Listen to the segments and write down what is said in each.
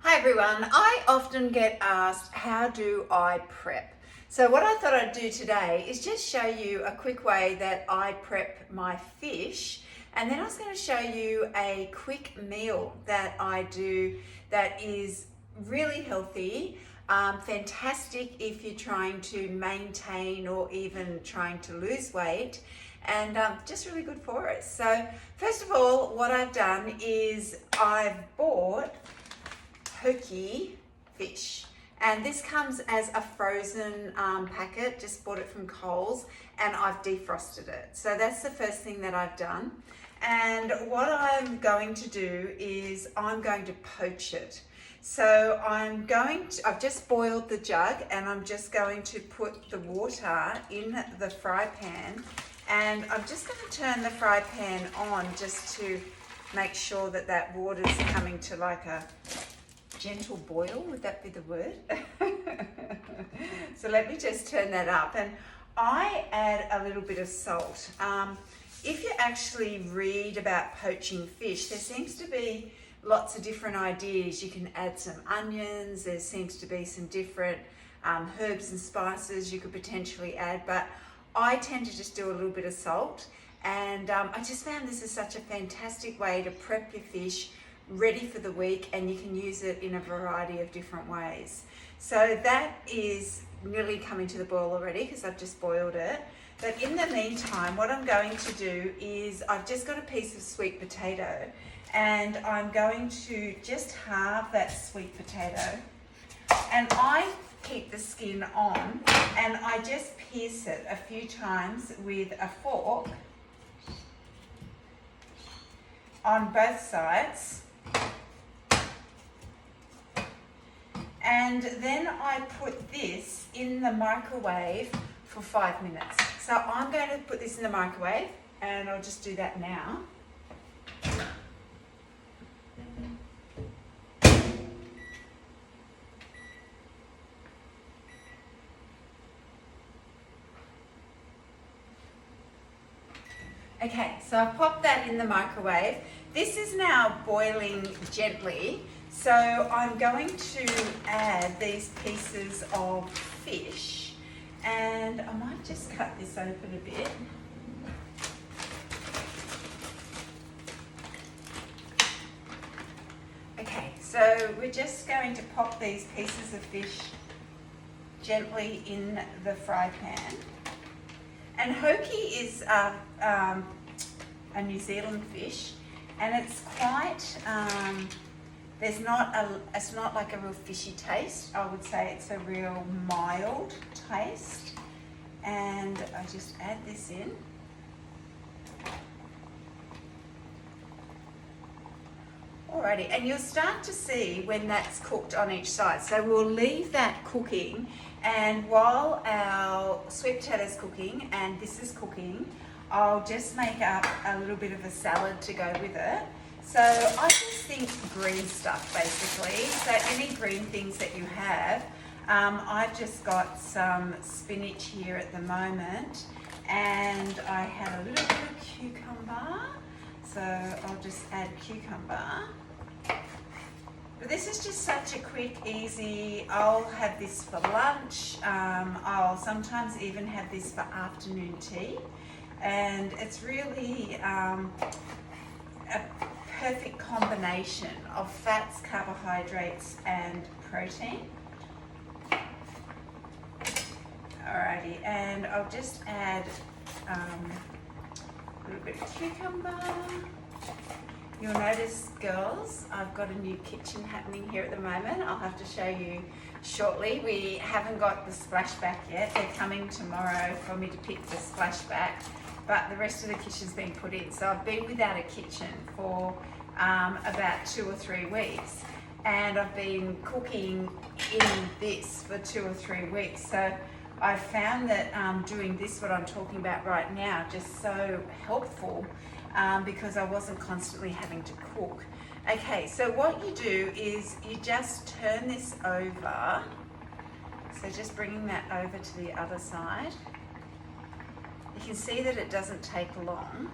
Hi everyone, I often get asked how do I prep? So what I thought I'd do today is just show you a quick way that I prep my fish, and then I was going to show you a quick meal that I do that is really healthy, fantastic if you're trying to maintain or even trying to lose weight, and just really good for us. So first of all, what I've done is I've bought poke fish, and this comes as a frozen packet. Just bought it from Coles and I've defrosted it. So that's the first thing that I've done, and what I'm going to do is I'm going to poach it. So I've just boiled the jug and I'm just going to put the water in the fry pan, and I'm just going to turn the fry pan on just to make sure that that water is coming to like a gentle boil. Would that be the word? So let me just turn that up, and I add a little bit of salt. If you actually read about poaching fish, there seems to be lots of different ideas. You can add some onions, there seems to be some different herbs and spices you could potentially add, but I tend to just do a little bit of salt, and I just found this is such a fantastic way to prep your fish ready for the week, and you can use it in a variety of different ways. So that is nearly coming to the boil already because I've just boiled it. But in the meantime, what I'm going to do is I've just got a piece of sweet potato, and I'm going to just halve that sweet potato, and I keep the skin on, and I just pierce it a few times with a fork on both sides. And then I put this in the microwave for 5 minutes. So I'm going to put this in the microwave, and I'll just do that now. Okay, so I've popped that in the microwave. This is now boiling gently. So I'm going to add these pieces of fish, and I might just cut this open a bit. Okay, so we're just going to pop these pieces of fish gently in the fry pan. And hoki is a New Zealand fish, and it's quite it's not like a real fishy taste. I would say it's a real mild taste. And I just add this in. Alrighty, and you'll start to see when that's cooked on each side. So we'll leave that cooking, and while our sweet potato is cooking and this is cooking, I'll just make up a little bit of a salad to go with it. So I just think green stuff basically. So any green things that you have. I've just got some spinach here at the moment, and I have a little bit of cucumber. So I'll just add cucumber. But this is just such a quick, easy, I'll have this for lunch. I'll sometimes even have this for afternoon tea. And it's really a perfect combination of fats, carbohydrates, and protein. Alrighty, and I'll just add a little bit of cucumber. You'll notice, girls, I've got a new kitchen happening here at the moment. I'll have to show you shortly. We haven't got the splashback yet. They're coming tomorrow for me to pick the splashback, but the rest of the kitchen's been put in. So I've been without a kitchen for about 2 or 3 weeks, and I've been cooking in this for 2 or 3 weeks. So I found that doing this, what I'm talking about right now, just so helpful because I wasn't constantly having to cook. Okay, so what you do is you just turn this over. So just bringing that over to the other side. You can see that it doesn't take long.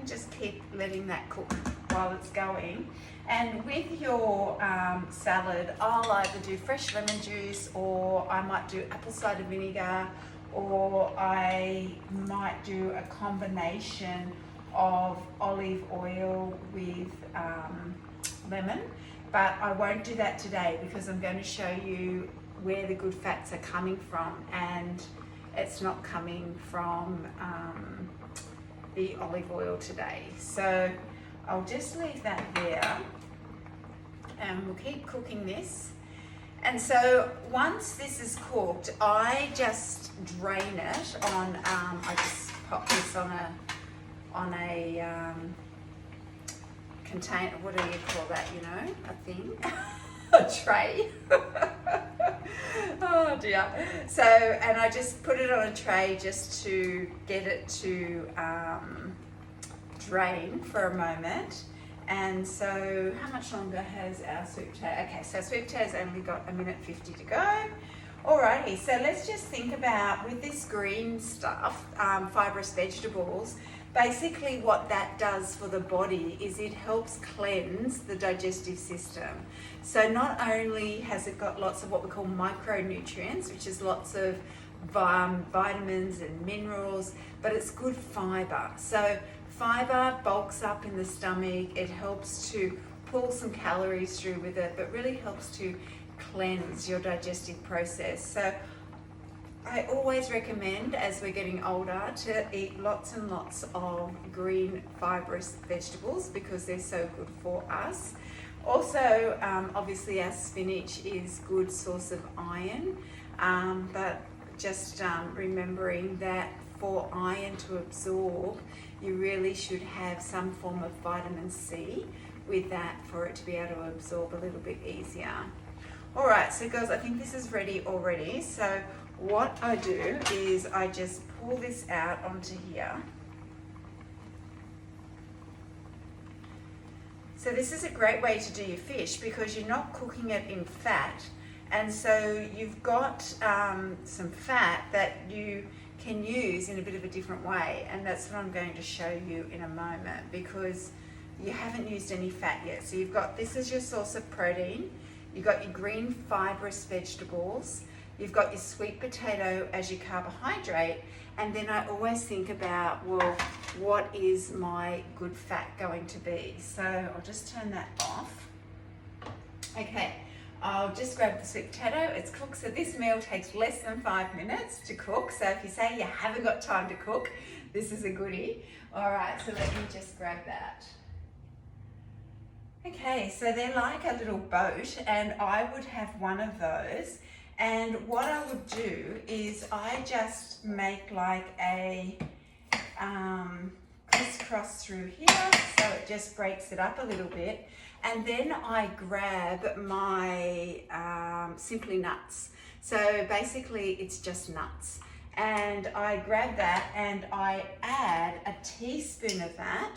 just keep letting that cook while it's going. And with your salad, I'll either do fresh lemon juice, or I might do apple cider vinegar, or I might do a combination of olive oil with lemon. But I won't do that today because I'm going to show you where the good fats are coming from, and it's not coming from the olive oil today. So I'll just leave that there, and we'll keep cooking this. And so once this is cooked, I just drain it on, I just pop this on a container, what do you call that, you know, a thing, a tray. Oh dear. So, and I just put it on a tray just to get it to drain for a moment. And so how much longer has our sweet potato? Okay, so sweet potato's only got 1:50 to go. Alrighty, so let's just think about, with this green stuff, fibrous vegetables, basically what that does for the body is it helps cleanse the digestive system. So not only has it got lots of what we call micronutrients, which is lots of vitamins and minerals, but it's good fiber. So fiber bulks up in the stomach, it helps to pull some calories through with it, but really helps to cleanse your digestive process. So I always recommend, as we're getting older, to eat lots and lots of green fibrous vegetables because they're so good for us. Also, obviously our spinach is a good source of iron, but just remembering that for iron to absorb, you really should have some form of vitamin C with that for it to be able to absorb a little bit easier. All right, so girls, I think this is ready already. So what I do is I just pull this out onto here. So this is a great way to do your fish because you're not cooking it in fat, and so you've got some fat that you can use in a bit of a different way, and that's what I'm going to show you in a moment because you haven't used any fat yet. So you've got, this is your source of protein, you've got your green fibrous vegetables, you've got your sweet potato as your carbohydrate, and then I always think about, well, what is my good fat going to be? So I'll just turn that off. Okay, I'll just grab the sweet potato, it's cooked. So this meal takes less than 5 minutes to cook. So if you say you haven't got time to cook, this is a goodie. All right, so let me just grab that. Okay, so they're like a little boat, and I would have one of those. And what I would do is I just make like a crisscross through here, so it just breaks it up a little bit. And then I grab my Simply Nuts. So basically it's just nuts. And I grab that and I add a teaspoon of that.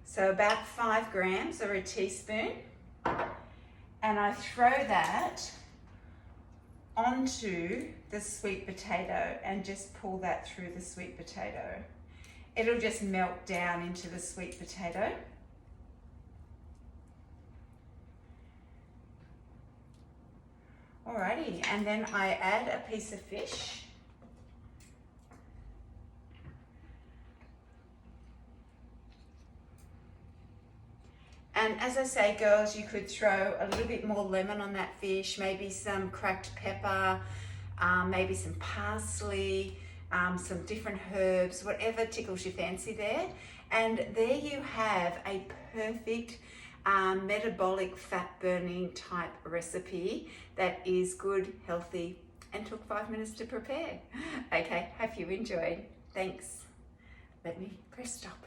So about 5 grams or a teaspoon. And I throw that onto the sweet potato and just pull that through the sweet potato. It'll just melt down into the sweet potato. Alrighty, and then I add a piece of fish. And as I say, girls, you could throw a little bit more lemon on that fish, maybe some cracked pepper, maybe some parsley, some different herbs, whatever tickles your fancy there. And there you have a perfect metabolic fat burning type recipe that is good, healthy, and took 5 minutes to prepare. Okay, hope you enjoyed. Thanks. Let me press stop.